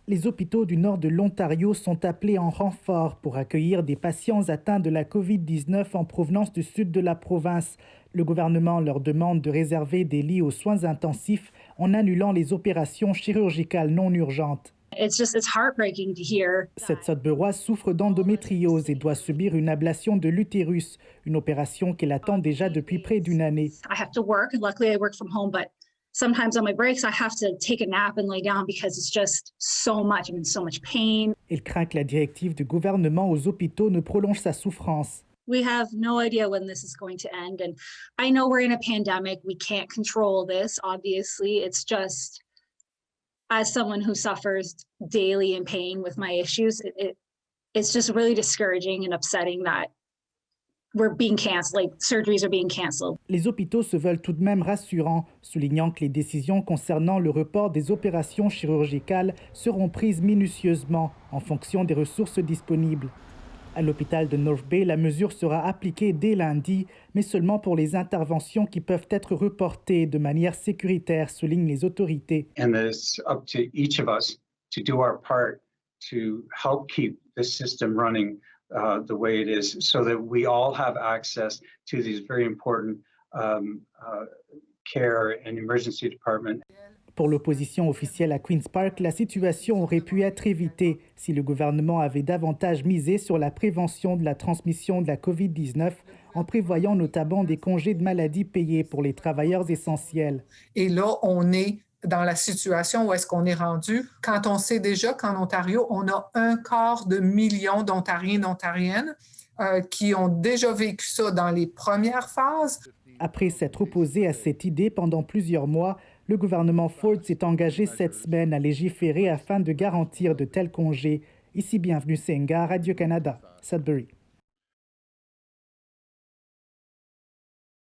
Les hôpitaux du nord de l'Ontario sont appelés en renfort pour accueillir des patients atteints de la COVID-19 en provenance du sud de la province. Le gouvernement leur demande de réserver des lits aux soins intensifs en annulant les opérations chirurgicales non urgentes. Cette Sudburoise souffre d'endométriose et doit subir une ablation de l'utérus, une opération qu'elle attend déjà depuis près d'une année. Sometimes on my breaks, I have to take a nap and lay down because it's just so much. I'm in so much pain. Elle craint que la directive du gouvernement aux hôpitaux ne prolonge sa souffrance. We have no idea when this is going to end. And I know we're in a pandemic. We can't control this, obviously. It's just, as someone who suffers daily in pain with my issues, it's just really discouraging and upsetting that we're being canceled, like surgeries are being canceled. Les hôpitaux se veulent tout de même rassurants, soulignant que les décisions concernant le report des opérations chirurgicales seront prises minutieusement en fonction des ressources disponibles. À l'hôpital de North Bay, la mesure sera appliquée dès lundi, mais seulement pour les interventions qui peuvent être reportées de manière sécuritaire, soulignent les autorités. And it's up to each of us to do our part to help keep this system running the way it is, so that we all have access to these very important care and emergency department. Pour l'opposition officielle à Queen's Park, la situation aurait pu être évitée si le gouvernement avait davantage misé sur la prévention de la transmission de la COVID-19 en prévoyant notamment des congés de maladie payés pour les travailleurs essentiels. Et là, on est dans la situation où est-ce qu'on est rendu, quand on sait déjà qu'en Ontario, on a 250 000 d'Ontariens et d'Ontariennes qui ont déjà vécu ça dans les premières phases. Après s'être opposé à cette idée pendant plusieurs mois, le gouvernement Ford s'est engagé cette semaine à légiférer afin de garantir de tels congés. Ici, bienvenue Senga, Radio-Canada, Sudbury.